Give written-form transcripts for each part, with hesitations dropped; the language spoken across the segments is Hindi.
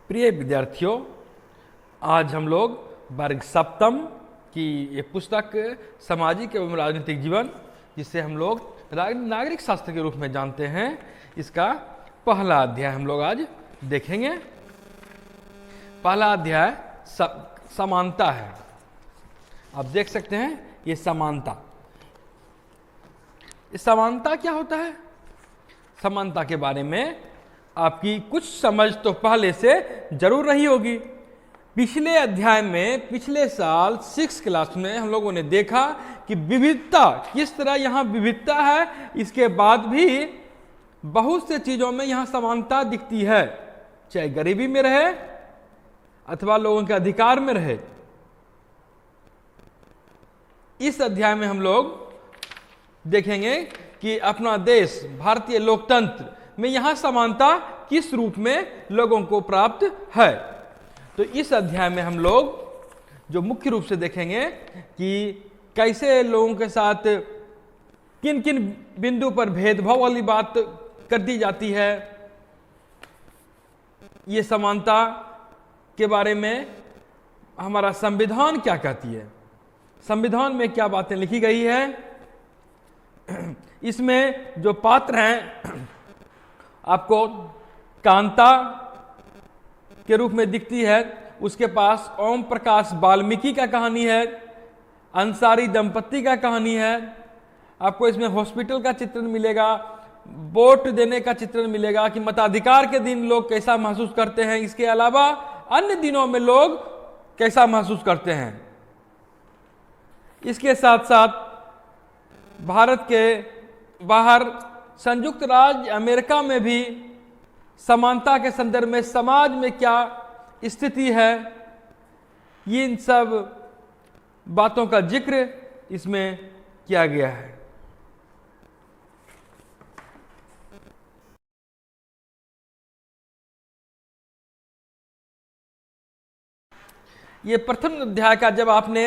प्रिय विद्यार्थियों, आज हम लोग वर्ग सप्तम की ये पुस्तक सामाजिक एवं राजनीतिक जीवन, जिसे हम लोग नागरिक शास्त्र के रूप में जानते हैं, इसका पहला अध्याय हम लोग आज देखेंगे। पहला अध्याय समानता है। आप देख सकते हैं ये समानता। इस समानता क्या होता है? समानता के बारे में आपकी कुछ समझ तो पहले से जरूर रही होगी। पिछले अध्याय में पिछले साल 6 क्लास में हम लोगों ने देखा कि विविधता किस तरह यहाँ विविधता है, इसके बाद भी बहुत से चीजों में यहाँ समानता दिखती है, चाहे गरीबी में रहे अथवा लोगों के अधिकार में रहे। इस अध्याय में हम लोग देखेंगे कि अपना देश भारतीय लोकतंत्र में यहां समानता किस रूप में लोगों को प्राप्त है। तो इस अध्याय में हम लोग जो मुख्य रूप से देखेंगे कि कैसे लोगों के साथ किन किन बिंदु पर भेदभाव वाली बात कर दी जाती है, ये समानता के बारे में हमारा संविधान क्या कहती है, संविधान में क्या बातें लिखी गई है। इसमें जो पात्र हैं आपको कांता के रूप में दिखती है, उसके पास ओम प्रकाश वाल्मीकि का कहानी है, अंसारी दंपत्ति का कहानी है। आपको इसमें हॉस्पिटल का चित्रण मिलेगा, वोट देने का चित्रण मिलेगा कि मताधिकार के दिन लोग कैसा महसूस करते हैं, इसके अलावा अन्य दिनों में लोग कैसा महसूस करते हैं। इसके साथ साथ भारत के बाहर संयुक्त राज्य अमेरिका में भी समानता के संदर्भ में समाज में क्या स्थिति है, ये इन सब बातों का जिक्र इसमें किया गया है। ये प्रथम अध्याय का जब आपने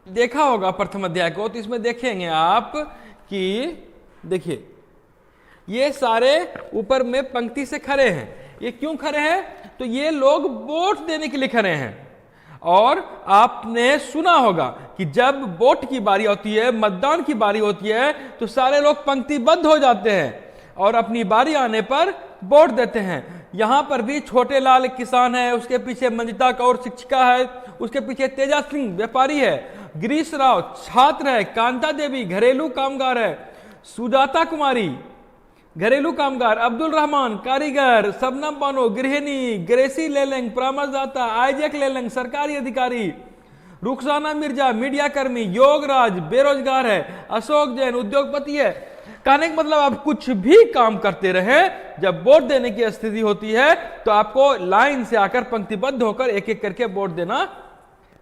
देखा होगा प्रथम अध्याय को, तो इसमें देखेंगे आप कि देखिए ये सारे ऊपर में पंक्ति से खड़े हैं। ये क्यों खड़े हैं? तो ये लोग वोट देने के लिए खड़े हैं। और आपने सुना होगा कि जब वोट की बारी होती है, मतदान की बारी होती है, तो सारे लोग पंक्तिबद्ध हो जाते हैं और अपनी बारी आने पर वोट देते हैं। यहां पर भी छोटे लाल एक किसान है, उसके पीछे मंजिता कौर शिक्षिका है, उसके पीछे तेजा सिंह व्यापारी है, गिरीश राव छात्र है, कांता देवी घरेलू कामगार है, सुजाता कुमारी घरेलू कामगार, अब्दुल रहमान कारीगर, सबनम बानो गृहिणी, ग्रेसी लेलेंग परामर्शदाता, आइजैक लेलेंग सरकारी अधिकारी, रुखसाना मिर्जा मीडिया कर्मी, योगराज बेरोजगार है, अशोक जैन उद्योगपति है। कहने का मतलब आप कुछ भी काम करते रहे, जब वोट देने की स्थिति होती है तो आपको लाइन से आकर पंक्तिबद्ध होकर एक एक करके वोट देना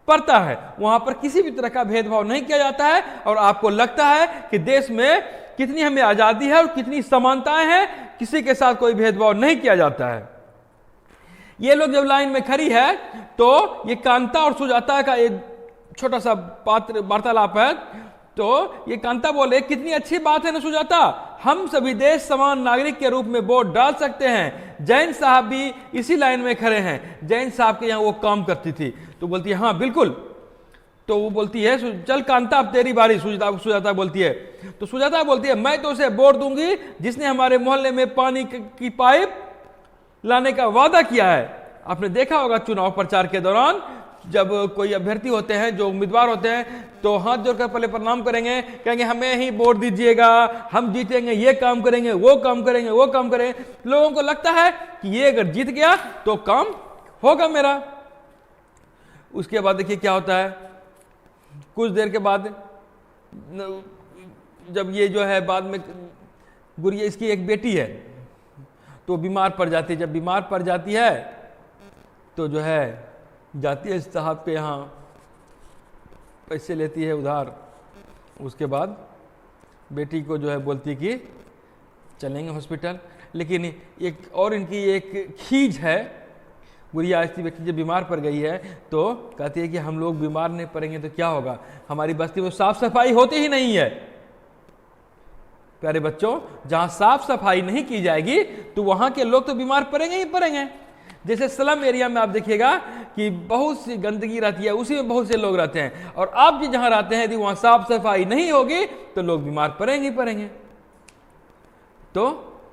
पड़ता है। वहां पर किसी भी तरह का भेदभाव नहीं किया जाता है और आपको लगता है कि देश में कितनी हमें आजादी है और कितनी समानताएं हैं, किसी के साथ कोई भेदभाव नहीं किया जाता है। ये लोग जब लाइन में खड़ी है तो ये कांता और सुजाता का एक छोटा सा पात्र वार्तालाप है। तो ये कांता बोले, कितनी अच्छी बात है ना सुजाता, हम सभी देश समान नागरिक के रूप में वोट डाल सकते हैं। जैन साहब भी इसी लाइन में खड़े हैं, जैन साहब के यहाँ वो काम करती थी। तो बोलती है हाँ बिल्कुल। तो वो बोलती है चल कांता अब तेरी बारी। सुजाता बोलती है, तो सुजाता बोलती है मैं तो उसे वोट दूंगी जिसने हमारे मोहल्ले में पानी की पाइप लाने का वादा किया है। आपने देखा होगा चुनाव प्रचार के दौरान जब कोई अभ्यर्थी होते हैं, जो उम्मीदवार होते हैं, तो हाथ जोड़कर पहले प्रणाम करेंगे, कहेंगे हमें ही वोट दीजिएगा, हम जीतेंगे, ये काम करेंगे, वो काम करेंगे, वो काम करेंगे। लोगों को लगता है कि ये अगर जीत गया तो काम होगा मेरा। उसके बाद देखिए क्या होता है, कुछ देर के बाद जब ये जो है बाद में गुड़िया, इसकी एक बेटी है, तो बीमार पड़ जाती है। जब बीमार पड़ जाती है तो जो है जाती है साहब के यहाँ, पैसे लेती है उधार। उसके बाद बेटी को जो है बोलती कि चलेंगे हॉस्पिटल। लेकिन एक और इनकी एक खींच है, गुड़िया ऐसी बेटी जब बीमार पड़ गई है तो कहती है कि हम लोग बीमार नहीं पड़ेंगे तो क्या होगा, हमारी बस्ती में साफ सफाई होती ही नहीं है। प्यारे बच्चों, जहां साफ सफाई नहीं की जाएगी तो वहां के लोग तो बीमार पड़ेंगे ही पड़ेंगे। जैसे स्लम एरिया में आप देखिएगा कि बहुत सी गंदगी रहती है, उसी में बहुत से लोग रहते हैं, और आप जी जहां रहते हैं यदि वहां साफ सफाई नहीं होगी तो लोग बीमार पड़ेंगे ही पड़ेंगे। तो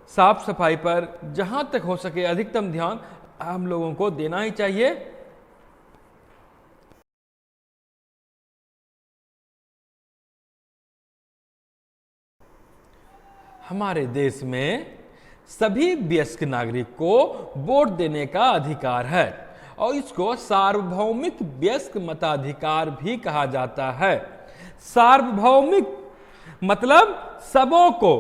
साफ सफाई पर जहां तक हो सके अधिकतम ध्यान हम लोगों को देना ही चाहिए। हमारे देश में सभी वयस्क नागरिक को वोट देने का अधिकार है और इसको सार्वभौमिक वयस्क मताधिकार भी कहा जाता है। सार्वभौमिक मतलब सबों को,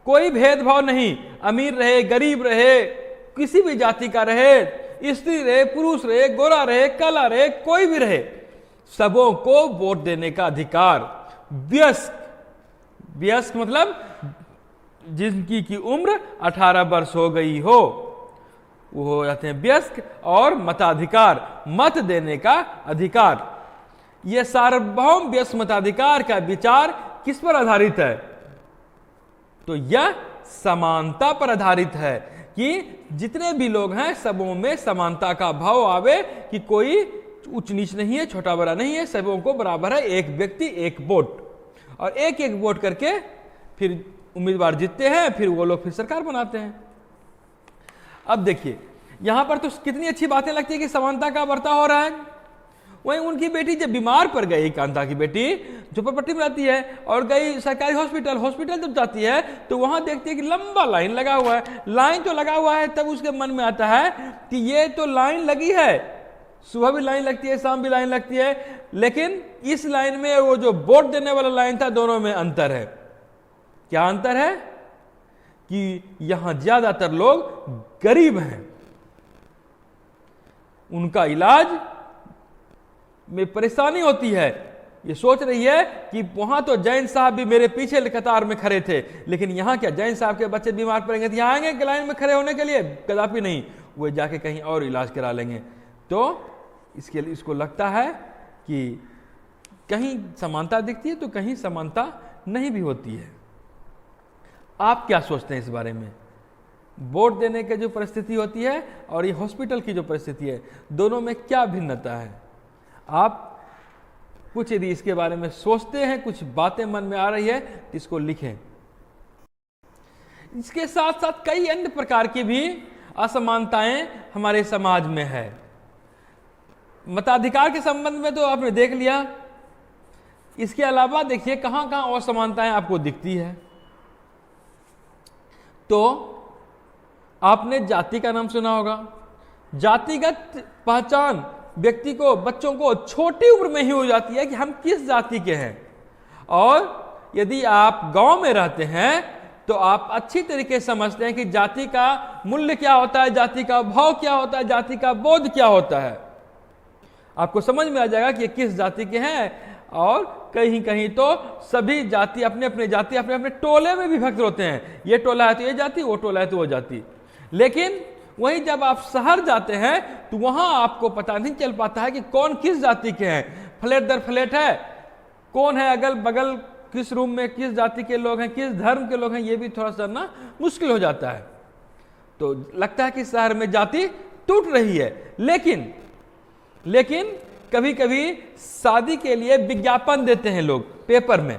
कोई भेदभाव नहीं, अमीर रहे गरीब रहे, किसी भी जाति का रहे, स्त्री रहे पुरुष रहे, गोरा रहे काला रहे, कोई भी रहे, सबों को वोट देने का अधिकार। वयस्क, वयस्क मतलब जिनकी की उम्र 18 वर्ष हो गई हो, वो हो जाते हैं वयस्क। और मताधिकार, मत देने का अधिकार। यह सार्वभौम वयस्क मताधिकार का विचार किस पर आधारित है? तो यह समानता पर आधारित है कि जितने भी लोग हैं सबों में समानता का भाव आवे कि कोई उच्च नीच नहीं है, छोटा बड़ा नहीं है, सबों को बराबर है, एक व्यक्ति एक वोट, और एक एक वोट करके फिर उम्मीदवार जीतते हैं, फिर वो लोग फिर सरकार बनाते हैं। अब देखिए यहां पर तो कितनी अच्छी बातें लगती है कि समानता का बर्ताव हो रहा है। वहीं उनकी बेटी जब बीमार पड़ गई, कांता की बेटी झोपड़पट्टी में रहती है और गई सरकारी हॉस्पिटल जब जाती है तो वहां देखती है कि लंबा लाइन लगा हुआ है। लाइन तो लगा हुआ है, तब उसके मन में आता है कि ये तो लाइन लगी है, सुबह भी लाइन लगती है शाम भी लाइन लगती है, लेकिन इस लाइन में वो जो वोट देने वाला लाइन था दोनों में अंतर है। क्या अंतर है? कि यहां ज्यादातर लोग गरीब हैं, उनका इलाज में परेशानी होती है। ये सोच रही है कि वहां तो जैन साहब भी मेरे पीछे कतार में खड़े थे, लेकिन यहां क्या जैन साहब के बच्चे बीमार पड़ेंगे तो यहां आएंगे लाइन में खड़े होने के लिए? कदापि नहीं, वो जाके कहीं और इलाज करा लेंगे। तो इसके लिए इसको लगता है कि कहीं समानता दिखती है तो कहीं समानता नहीं भी होती है। आप क्या सोचते हैं इस बारे में? वोट देने की जो परिस्थिति होती है और ये हॉस्पिटल की जो परिस्थिति है, दोनों में क्या भिन्नता है? आप कुछ यदि इसके बारे में सोचते हैं, कुछ बातें मन में आ रही है तो इसको लिखें। इसके साथ साथ कई अन्य प्रकार की भी असमानताएं हमारे समाज में है। मताधिकार के संबंध में तो आपने देख लिया, इसके अलावा देखिए कहां कहां असमानताएं आपको दिखती है। तो आपने जाति का नाम सुना होगा। जातिगत पहचान व्यक्ति को, बच्चों को छोटी उम्र में ही हो जाती है कि हम किस जाति के हैं। और यदि आप गांव में रहते हैं तो आप अच्छी तरीके से समझते हैं कि जाति का मूल्य क्या होता है, जाति का भाव क्या होता है, जाति का बोध क्या होता है। आपको समझ में आ जाएगा कि ये किस जाति के हैं। और कहीं कहीं तो सभी जाति अपने अपने जाति अपने अपने टोले में विभक्त होते हैं, ये टोला है तो ये जाति, वो टोला है तो वो जाति। लेकिन वहीं जब आप शहर जाते हैं तो वहां आपको पता नहीं चल पाता है कि कौन किस जाति के हैं। फ्लैट दर फ्लैट है, कौन है अगल बगल, किस रूम में किस जाति के लोग हैं, किस धर्म के लोग हैं, ये भी थोड़ा सा ना मुश्किल हो जाता है। तो लगता है कि शहर में जाति टूट रही है। लेकिन कभी कभी शादी के लिए विज्ञापन देते हैं लोग पेपर में,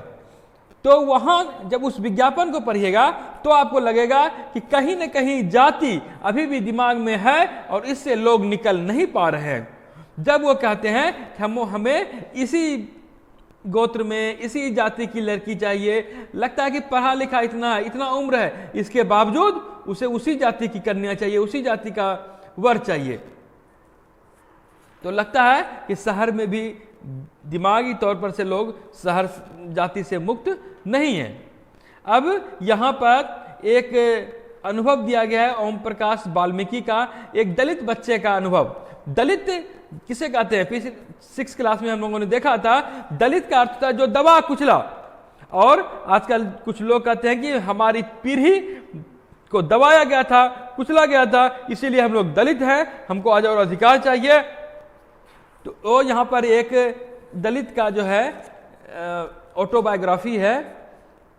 तो वहां जब उस विज्ञापन को पढ़िएगा तो आपको लगेगा कि कहीं न कहीं जाति अभी भी दिमाग में है और इससे लोग निकल नहीं पा रहे हैं। जब वो कहते हैं कि हमें इसी गोत्र में इसी जाति की लड़की चाहिए, लगता है कि पढ़ा लिखा इतना उम्र है, इसके बावजूद उसे उसी जाति की कन्या चाहिए, उसी जाति का वर चाहिए। तो लगता है कि शहर में भी दिमागी तौर पर से लोग शहर जाति से मुक्त नहीं है। अब यहाँ पर एक अनुभव दिया गया है ओम प्रकाश वाल्मीकि का, एक दलित बच्चे का अनुभव। दलित किसे कहते हैं? पिछले 6 क्लास में हम लोगों ने देखा था, दलित का अर्थ था जो दबा कुचला। और आजकल कुछ लोग कहते हैं कि हमारी पीढ़ी को दबाया गया था, कुचला गया था, इसीलिए हम लोग दलित हैं, हमको आज और अधिकार चाहिए। तो वो यहाँ पर एक दलित का जो है ऑटोबायोग्राफी है,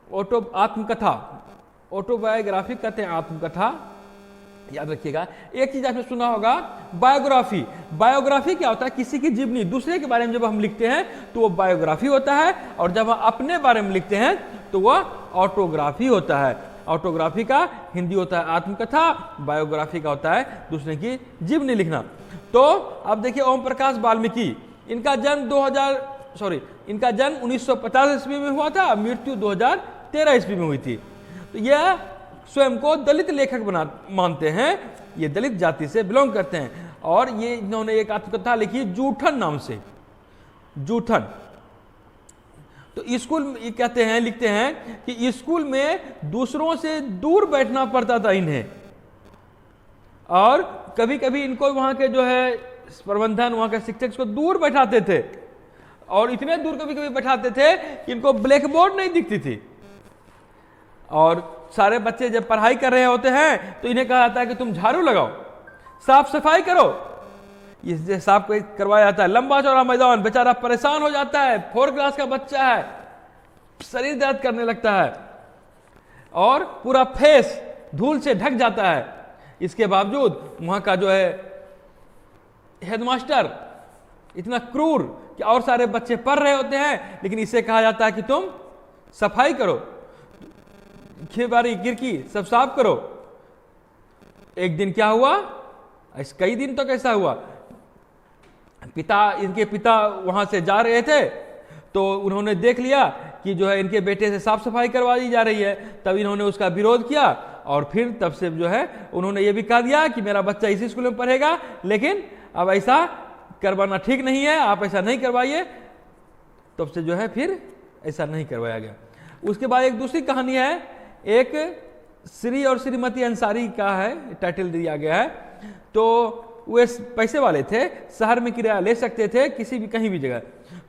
आत्मकथा, ऑटोबायोग्राफी कहते हैं आत्मकथा, याद रखिएगा। एक चीज आपने सुना होगा, बायोग्राफी। बायोग्राफी क्या होता है? किसी की जीवनी, दूसरे के बारे में जब हम लिखते हैं तो वो बायोग्राफी होता है, और जब हम अपने बारे में लिखते हैं तो वह ऑटोग्राफी होता है। ऑटोग्राफी का हिंदी होता है आत्मकथा, बायोग्राफी का होता है दूसरे की जीवनी लिखना। तो अब देखिए, ओम प्रकाश वाल्मीकि, इनका जन्म 1950 ईस्वी में हुआ था, मृत्यु 2013 ईस्वी में हुई थी। तो यह स्वयं को दलित लेखक मानते हैं, ये दलित जाति से बिलोंग करते हैं, और ये इन्होंने एक आत्मकथा लिखी जूठन नाम से, जूठन। तो स्कूल ये कहते हैं, लिखते हैं कि स्कूल में दूसरों से दूर बैठना पड़ता था इन्हें, और कभी कभी इनको वहां के जो है प्रबंधन, वहां के शिक्षक को दूर बैठाते थे, और इतने दूर कभी कभी बैठाते थे कि इनको ब्लैक बोर्ड नहीं दिखती थी। और सारे बच्चे जब पढ़ाई कर रहे होते हैं तो इन्हें कहा जाता है कि तुम झाड़ू लगाओ, साफ सफाई करो। इससे साफ करवाया जाता है। लंबा चौड़ा मैदान, बेचारा परेशान हो जाता है, 4 क्लास का बच्चा है, शरीर दर्द करने लगता है, और पूरा फेस धूल से ढक जाता है। इसके बावजूद वहां का जो है हेडमास्टर इतना क्रूर कि और सारे बच्चे पढ़ रहे होते हैं, लेकिन इसे कहा जाता है कि तुम सफाई करो, खिड़की खिड़की सब साफ करो। एक दिन क्या हुआ, कई दिन तक ऐसा हुआ, इनके पिता वहां से जा रहे थे तो उन्होंने देख लिया कि जो है इनके बेटे से साफ सफाई करवा दी जा रही है। तब इन्होंने उसका विरोध किया, और फिर तब से जो है उन्होंने ये भी कह दिया कि मेरा बच्चा इसी स्कूल में पढ़ेगा, लेकिन अब ऐसा करवाना ठीक नहीं है, आप ऐसा नहीं करवाइए। तब से जो है फिर ऐसा नहीं करवाया गया। उसके बाद एक दूसरी कहानी है, एक श्री और श्रीमती अंसारी का है, टाइटल दिया गया है। तो वे पैसे वाले थे, शहर में किराया ले सकते थे किसी भी कहीं भी जगह।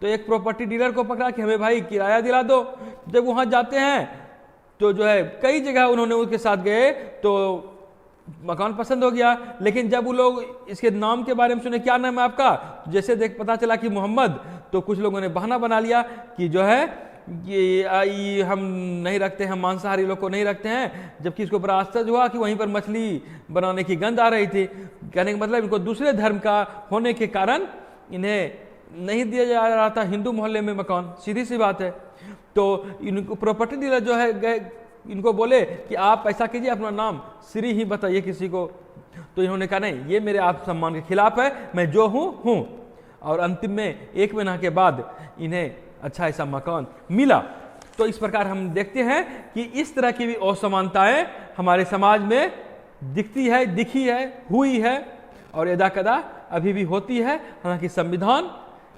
तो एक प्रॉपर्टी डीलर को पकड़ा कि हमें भाई किराया दिला दो। जब वहां जाते हैं तो जो है कई जगह उन्होंने उसके साथ गए तो मकान पसंद हो गया, लेकिन जब वो लोग इसके नाम के बारे में सुने, क्या नाम है आपका, जैसे पता चला कि मोहम्मद, तो कुछ लोगों ने बहाना बना लिया कि जो है ये हम नहीं रखते हैं, मांसाहारी लोग को नहीं रखते हैं। जबकि इसको बड़ा आश्चर्य हुआ कि वहीं पर मछली बनाने की गंध आ रही थी। कहने का मतलब इनको दूसरे धर्म का होने के कारण इन्हें नहीं दिया जा रहा था हिंदू मोहल्ले में मकान, सीधी सी बात है। तो इनको प्रॉपर्टी डीलर जो है गए, इनको बोले कि आप ऐसा कीजिए, अपना नाम श्री ही बताइए किसी को। तो इन्होंने कहा नहीं, ये मेरे आत्मसम्मान के खिलाफ है, मैं जो हूं। और अंतिम में 1 महीना के बाद इन्हें अच्छा ऐसा मकान मिला। तो इस प्रकार हम देखते हैं कि इस तरह की भी असमानताएं हमारे समाज में दिखती है, दिखी है, हुई है, और यदा कदा अभी भी होती है। हालांकि संविधान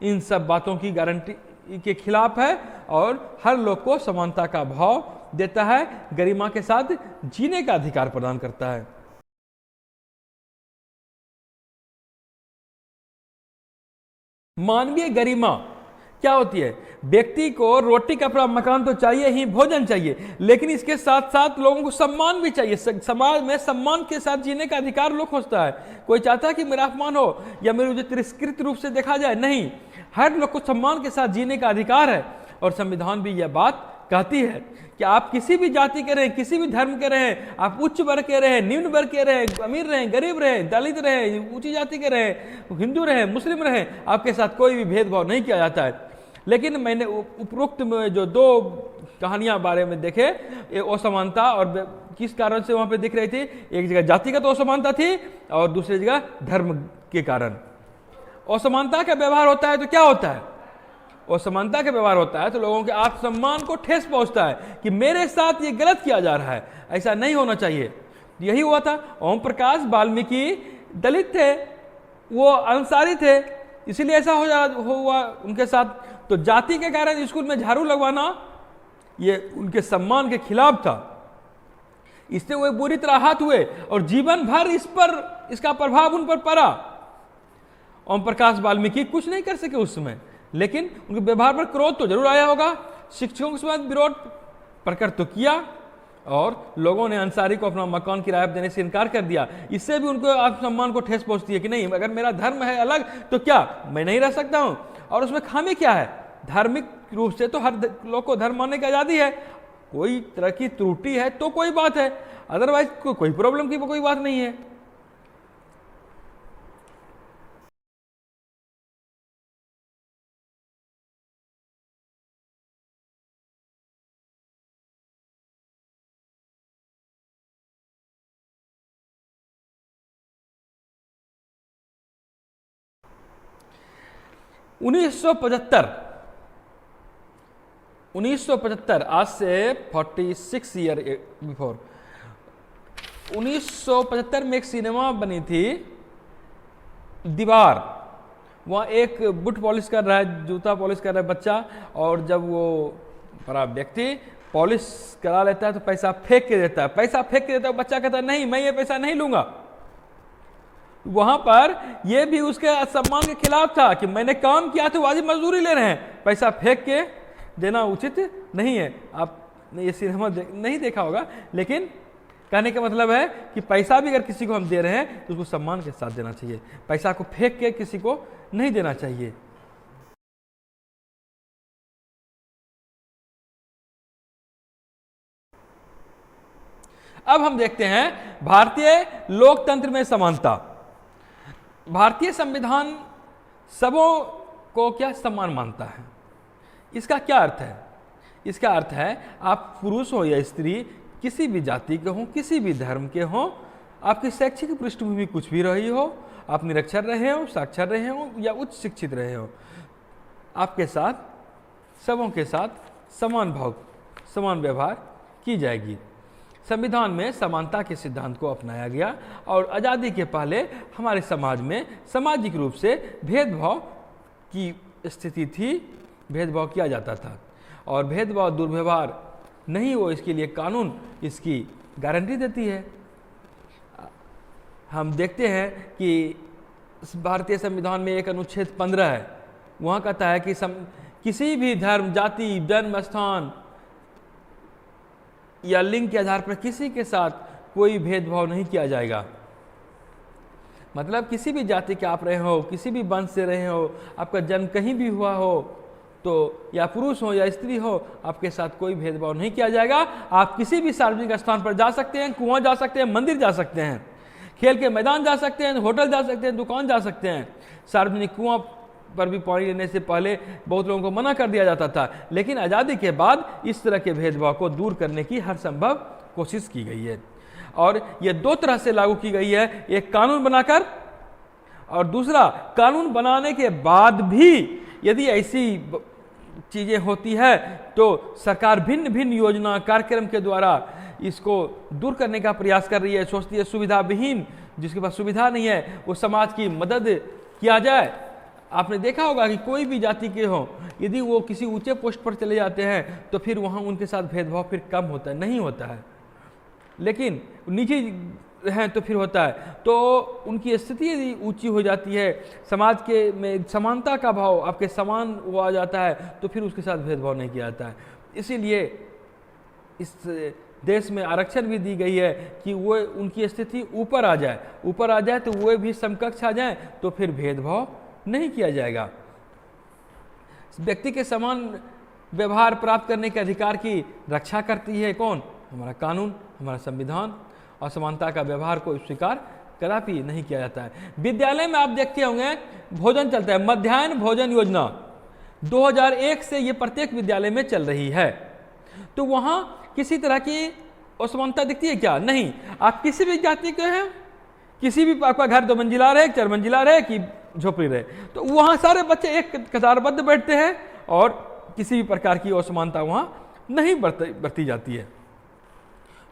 इन सब बातों की गारंटी के खिलाफ है और हर लोग को समानता का भाव देता है, गरिमा के साथ जीने का अधिकार प्रदान करता है। मानवीय गरिमा क्या होती है? व्यक्ति को रोटी कपड़ा मकान तो चाहिए ही, भोजन चाहिए, लेकिन इसके साथ साथ लोगों को सम्मान भी चाहिए। समाज में सम्मान के साथ जीने का अधिकार लोग खोजता है। कोई चाहता है कि मेरा अपमान हो या मेरे मुझे तिरस्कृत रूप से देखा जाए, नहीं, हर लोग को सम्मान के साथ जीने का अधिकार है। और संविधान भी यह बात कहती है कि आप किसी भी जाति के रहें, किसी भी धर्म के रहें, आप उच्च वर्ग के रहें, निम्न वर्ग के रहें, अमीर रहें, गरीब रहें, दलित रहें, ऊंची जाति के रहें, हिंदू रहें, मुस्लिम रहें, आपके साथ कोई भी भेदभाव नहीं किया जाता है। लेकिन मैंने उपरोक्त में जो 2 कहानियां बारे में देखे, असमानता और किस कारण से वहां पे दिख रही थी, एक जगह जातिगत असमानता थी और दूसरी जगह धर्म के कारण। असमानता का व्यवहार होता है तो क्या होता है? असमानता का व्यवहार होता है तो लोगों के आत्मसम्मान को ठेस पहुंचता है कि मेरे साथ ये गलत किया जा रहा है, ऐसा नहीं होना चाहिए। यही हुआ था। ओम प्रकाश वाल्मीकि दलित थे, वो अंसारी थे, इसीलिए ऐसा हुआ उनके साथ। तो जाति के कारण स्कूल में झाड़ू लगवाना ये उनके सम्मान के खिलाफ था। इससे वे बुरी तरह आहत हुए और जीवन भर इसका प्रभाव उन पर पड़ा। ओम प्रकाश वाल्मीकि कुछ नहीं कर सके उस समय, लेकिन उनके व्यवहार पर क्रोध तो जरूर आया होगा। शिक्षकों के साथ विरोध प्रकट तो किया और लोगों ने अंसारी को अपना मकान किराया देने से इनकार कर दिया। इससे भी उनको आत्मसम्मान को ठेस पहुंचती है कि नहीं, अगर मेरा धर्म है अलग तो क्या मैं नहीं रह सकता हूं? और उसमें खामी क्या है? धार्मिक रूप से तो हर लोग को धर्म मानने की आजादी है, कोई तरह की त्रुटि है तो कोई बात है, अदरवाइज कोई प्रॉब्लम की कोई बात नहीं है। 1975 आज से 46 ईयर बिफोर 1975 में एक सिनेमा बनी थी दीवार। वहाँ एक बूट पॉलिश कर रहा है, जूता पॉलिश कर रहा है बच्चा, और जब वो बड़ा व्यक्ति पॉलिश करा लेता है तो पैसा फेंक के देता है। पैसा फेंक के देता है, बच्चा कहता है नहीं, मैं ये पैसा नहीं लूंगा। वहां पर ये भी उसके सम्मान के खिलाफ था कि मैंने काम किया तो वाजिब मजदूरी ले रहे हैं, पैसा फेंक के देना उचित नहीं है। आपने ये सिनेमा नहीं देखा होगा, लेकिन कहने का मतलब है कि पैसा भी अगर किसी को हम दे रहे हैं तो उसको सम्मान के साथ देना चाहिए, पैसा को फेंक के किसी को नहीं देना चाहिए। अब हम देखते हैं भारतीय लोकतंत्र में समानता। भारतीय संविधान सबों को क्या सम्मान मानता है? इसका क्या अर्थ है? इसका अर्थ है आप पुरुष हो या स्त्री, किसी भी जाति के हो, किसी भी धर्म के हो, आपकी शैक्षिक पृष्ठभूमि कुछ भी रही हो, आप निरक्षर रहे हो, साक्षर रहे हो या उच्च शिक्षित रहे हो, आपके साथ सबों के साथ समान भाव, समान व्यवहार की जाएगी। संविधान में समानता के सिद्धांत को अपनाया गया और आज़ादी के पहले हमारे समाज में सामाजिक रूप से भेदभाव की स्थिति थी, भेदभाव किया जाता था और भेदभाव दुर्व्यवहार नहीं हो, इसके लिए कानून इसकी गारंटी देती है। हम देखते हैं कि भारतीय संविधान में एक अनुच्छेद 15 है, वहाँ कहता है कि किसी भी धर्म, जाति, जन्म स्थान या लिंग के आधार पर किसी के साथ कोई भेदभाव नहीं किया जाएगा। मतलब किसी भी जाति के आप रहे हो, किसी भी वंश से रहे हो, आपका जन्म कहीं भी हुआ हो, तो या पुरुष हो या स्त्री हो, आपके साथ कोई भेदभाव नहीं किया जाएगा। आप किसी भी सार्वजनिक स्थान पर जा सकते हैं, कुआं जा सकते हैं, मंदिर जा सकते हैं, खेल के मैदान जा सकते हैं, होटल जा सकते हैं, दुकान जा सकते हैं। सार्वजनिक कुआं पर भी पानी लेने से पहले बहुत लोगों को मना कर दिया जाता था, लेकिन आज़ादी के बाद इस तरह के भेदभाव को दूर करने की हर संभव कोशिश की गई है और ये दो तरह से लागू की गई है, एक कानून बनाकर और दूसरा कानून बनाने के बाद भी यदि ऐसी चीज़ें होती है तो सरकार भिन्न भिन्न योजना कार्यक्रम के द्वारा इसको दूर करने का प्रयास कर रही है। सोचती है सुविधा विहीन, जिसके पास सुविधा नहीं है वो समाज की मदद किया जाए। आपने देखा होगा कि कोई भी जाति के हो, यदि वो किसी ऊंचे पोस्ट पर चले जाते हैं तो फिर वहाँ उनके साथ भेदभाव फिर कम होता है, नहीं होता है, लेकिन नीचे हैं तो फिर होता है। तो उनकी स्थिति यदि ऊंची हो जाती है, समाज के में समानता का भाव आपके समान वो आ जाता है, तो फिर उसके साथ भेदभाव नहीं किया जाता है। इसीलिए इस देश में आरक्षण भी दी गई है कि वो उनकी स्थिति ऊपर आ जाए तो वो भी समकक्ष आ जाए, तो फिर भेदभाव नहीं किया जाएगा। व्यक्ति के समान व्यवहार प्राप्त करने के अधिकार की रक्षा करती है कौन? हमारा कानून, हमारा संविधान। और समानता का व्यवहार को स्वीकार कदापि नहीं किया जाता है। विद्यालय में आप देखते होंगे भोजन चलता है, मध्याह्न भोजन योजना 2001 से ये प्रत्येक विद्यालय में चल रही है। तो वहाँ किसी तरह की असमानता दिखती है क्या? नहीं। आप किसी भी जाति के हैं, किसी भी आपका घर 2 मंजिला रहे, 4 मंजिला रहे कि झोपड़ी रहे, तो वहाँ सारे बच्चे एक कतारबद्ध बैठते हैं और किसी भी प्रकार की असमानता वहाँ नहीं बरती जाती है।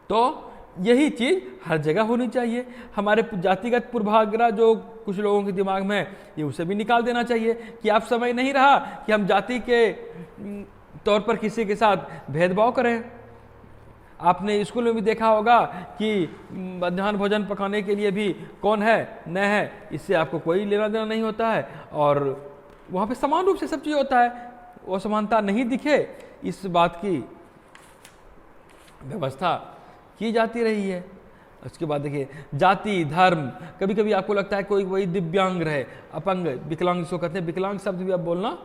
तो यही चीज़ हर जगह होनी चाहिए। हमारे जातिगत पूर्वाग्रह जो कुछ लोगों के दिमाग में है, ये उसे भी निकाल देना चाहिए कि आप समय नहीं रहा कि हम जाति के तौर पर किसी के साथ भेदभाव करें। आपने स्कूल में भी देखा होगा कि मध्याह्न भोजन पकाने के लिए भी कौन है, न है, इससे आपको कोई लेना देना नहीं होता है और वहाँ पे समान रूप से सब चीज़ होता है। वो समानता नहीं दिखे, इस बात की व्यवस्था की जाती रही है। उसके बाद देखिए जाति, धर्म, कभी कभी आपको लगता है कोई वही दिव्यांग रहे, अपंग, विकलांग जिसको कहते हैं, विकलांग शब्द भी अब बोलना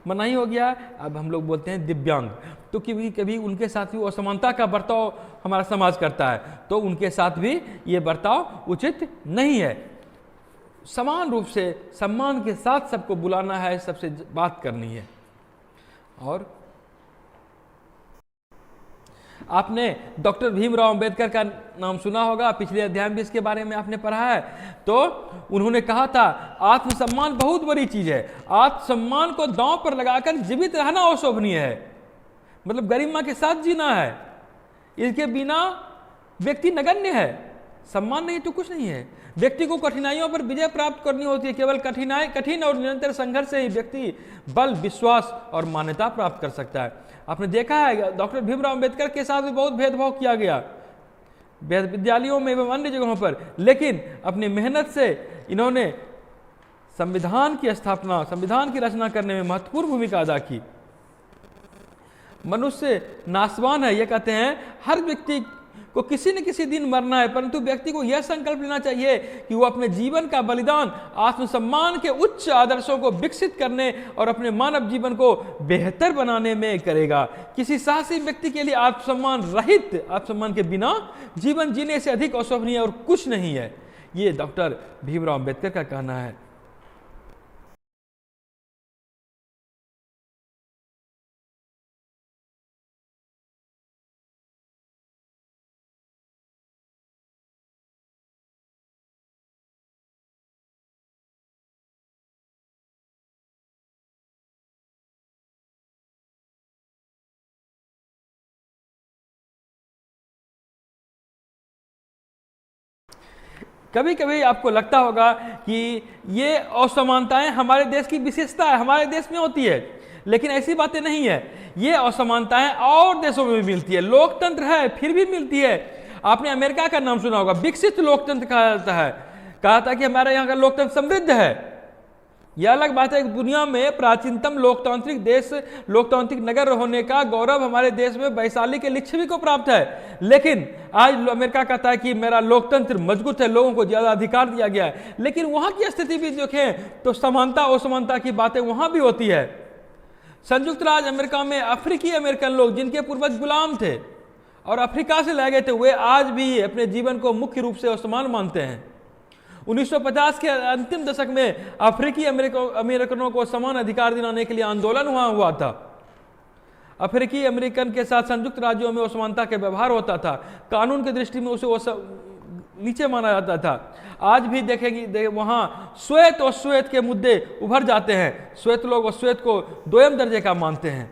मनाही हो गया है, अब हम लोग बोलते हैं दिव्यांग। तो कभी कभी उनके साथ भी असमानता का बर्ताव हमारा समाज करता है, तो उनके साथ भी ये बर्ताव उचित नहीं है। समान रूप से सम्मान के साथ सबको बुलाना है, सबसे बात करनी है। और आपने डॉक्टर भीमराव अंबेडकर का नाम सुना होगा, पिछले अध्याय में भी इसके बारे में आपने पढ़ा है। तो उन्होंने कहा था आत्मसम्मान बहुत बड़ी चीज है, आत्मसम्मान को दांव पर लगाकर जीवित रहना अशोभनीय है, मतलब गरिमा के साथ जीना है, इसके बिना व्यक्ति नगण्य है, सम्मान नहीं तो कुछ नहीं है। व्यक्ति को कठिनाइयों पर विजय प्राप्त करनी होती है, केवल कठिन और निरंतर संघर्ष से ही व्यक्ति बल, विश्वास और मान्यता प्राप्त कर सकता है। आपने देखा है डॉक्टर भीमराव अंबेडकर के साथ भी बहुत भेदभाव किया गया विद्यालयों में एवं अन्य जगहों पर, लेकिन अपनी मेहनत से इन्होंने संविधान की स्थापना, संविधान की रचना करने में महत्वपूर्ण भूमिका अदा की। मनुष्य नाशवान है, यह कहते हैं हर व्यक्ति को किसी न किसी दिन मरना है, परंतु व्यक्ति को यह संकल्प लेना चाहिए कि वो अपने जीवन का बलिदान आत्मसम्मान के उच्च आदर्शों को विकसित करने और अपने मानव जीवन को बेहतर बनाने में करेगा। किसी साहसी व्यक्ति के लिए आत्मसम्मान रहित, आत्मसम्मान के बिना जीवन जीने से अधिक अशोभनीय और कुछ नहीं है। ये डॉक्टर भीमराव अंबेडकर का कहना है। कभी कभी आपको लगता होगा कि ये असमानताएं हमारे देश की विशेषता है, हमारे देश में होती है, लेकिन ऐसी बातें नहीं है। ये असमानताएं और देशों में भी मिलती है, लोकतंत्र है फिर भी मिलती है। आपने अमेरिका का नाम सुना होगा, विकसित लोकतंत्र कहा जाता है, कहा था कि हमारे यहाँ का लोकतंत्र समृद्ध है। यह अलग बात है, दुनिया में प्राचीनतम लोकतांत्रिक देश, लोकतांत्रिक नगर होने का गौरव हमारे देश में वैशाली के लिच्छवी को प्राप्त है, लेकिन आज अमेरिका कहता है कि मेरा लोकतंत्र मजबूत है, लोगों को ज्यादा अधिकार दिया गया है। लेकिन वहां की स्थिति भी देखें तो समानता असमानता की बातें वहां भी होती है। संयुक्त राज्य अमेरिका में अफ्रीकी अमेरिकन लोग जिनके पूर्वज गुलाम थे और अफ्रीका से लाए गए थे, वे आज भी अपने जीवन को मुख्य रूप से असमान मानते हैं। 1950 के अंतिम दशक में अफ्रीकी अमेरिकनों को समान अधिकार दिलाने के लिए आंदोलन वहां हुआ था। अफ्रीकी अमेरिकन के साथ संयुक्त राज्यों में असमानता के व्यवहार होता था, कानून की दृष्टि में उसे नीचे माना जाता था। आज भी देखेंगे वहां श्वेत और श्वेत के मुद्दे उभर जाते हैं, श्वेत लोग और श्वेत को दोयम दर्जे का मानते हैं।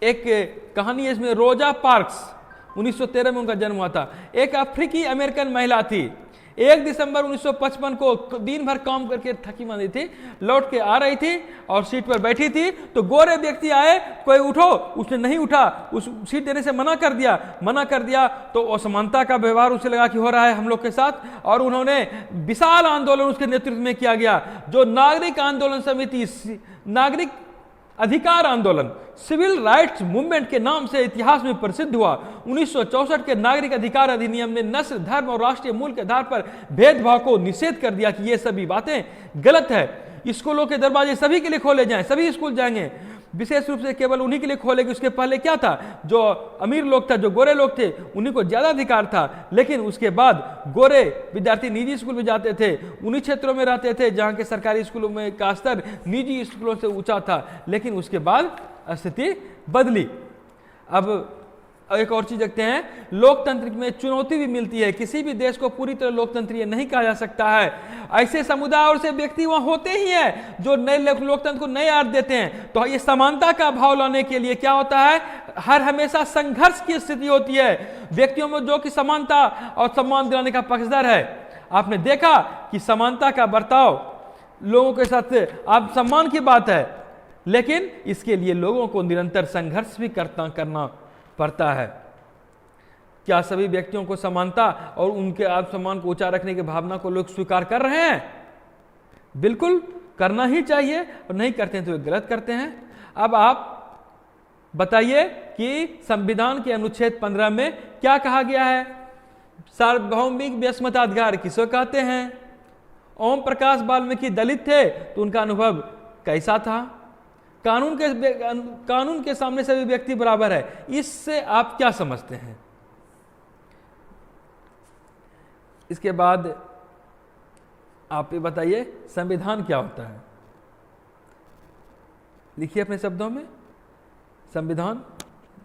एक कहानी है इसमें, रोजा पार्क्स, 1913 में उनका जन्म हुआ था। एक अफ्रीकी अमेरिकन महिला थी, 1 दिसंबर 1955 को दिन भर काम करके थकी मांदी थी, लौट के आ रही थी और सीट पर बैठी थी तो गोरे व्यक्ति आए, कोई उठो, उसने नहीं उठा, उस सीट देने से मना कर दिया तो असमानता का व्यवहार उसे लगा कि हो रहा है हम लोग के साथ, और उन्होंने विशाल आंदोलन उसके नेतृत्व में किया गया, जो नागरिक आंदोलन समिति, नागरिक अधिकार आंदोलन, सिविल राइट्स मूवमेंट के नाम से इतिहास में प्रसिद्ध हुआ। 1964 के नागरिक अधिकार अधिनियम ने नस्ल, धर्म और राष्ट्रीय मूल के आधार पर भेदभाव को निषेध कर दिया कि ये सभी बातें गलत है। स्कूलों के दरवाजे सभी के लिए खोले जाएं, सभी स्कूल जाएंगे, विशेष रूप से केवल उन्हीं के लिए खोलेगी। उसके पहले क्या था, जो अमीर लोग था, जो गोरे लोग थे, उन्हीं को ज्यादा अधिकार था, लेकिन उसके बाद गोरे विद्यार्थी निजी स्कूल में जाते थे, उन्हीं क्षेत्रों में रहते थे जहां के सरकारी स्कूलों में का स्तर निजी स्कूलों से ऊंचा था। लेकिन उसके बाद स्थिति बदली। अब एक और चीज देखते हैं, लोकतंत्र में चुनौती भी मिलती है। किसी भी देश को पूरी तरह लोकतंत्रीय नहीं कहा जा सकता है। ऐसे समुदाय और से व्यक्ति वहां होते ही हैं जो नए लोकतंत्र को नए अर्थ देते हैं। तो ये समानता का भाव लाने के लिए क्या होता है, हर हमेशा संघर्ष की स्थिति होती है व्यक्तियों में, जो कि समानता और सम्मान दिलाने का पक्षधर है। आपने देखा कि समानता का बर्ताव लोगों के साथ, आप सम्मान की बात है, लेकिन इसके लिए लोगों को निरंतर संघर्ष भी करना पड़ता है। क्या सभी व्यक्तियों को समानता और उनके आत्मसम्मान को ऊंचा रखने की भावना को लोग स्वीकार कर रहे हैं? बिल्कुल करना ही चाहिए, और नहीं करते हैं तो वे गलत करते हैं। अब आप बताइए कि संविधान के अनुच्छेद 15 में क्या कहा गया है? सार्वभौमिक व्यस्मताधिकार किसको कहते हैं? ओम प्रकाश वाल्मीकि दलित थे तो उनका अनुभव कैसा था? कानून के सामने सभी व्यक्ति बराबर है, इससे आप क्या समझते हैं? इसके बाद आप ये बताइए, संविधान क्या होता है? लिखिए अपने शब्दों में, संविधान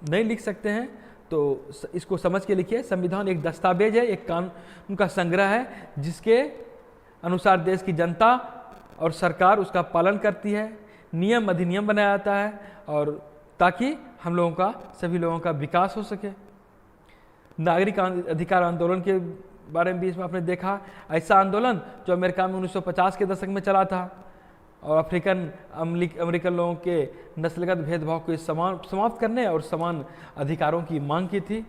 नहीं लिख सकते हैं तो इसको समझ के लिखिए। संविधान एक दस्तावेज है, एक कानून का संग्रह है जिसके अनुसार देश की जनता और सरकार उसका पालन करती है, नियम अधिनियम बनाया जाता है और ताकि हम लोगों का, सभी लोगों का विकास हो सके। नागरिक अधिकार आंदोलन के बारे में भी इसमें आपने देखा, ऐसा आंदोलन जो अमेरिका में 1950 के दशक में चला था और अमेरिकन लोगों के नस्लगत भेदभाव को समाप्त करने और समान अधिकारों की मांग की थी।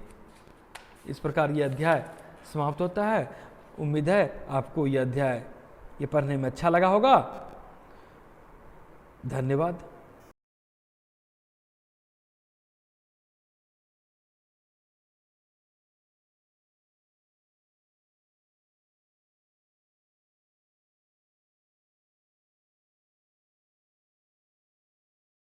इस प्रकार यह अध्याय समाप्त होता है। उम्मीद है आपको यह अध्याय पढ़ने में अच्छा लगा होगा। धन्यवाद।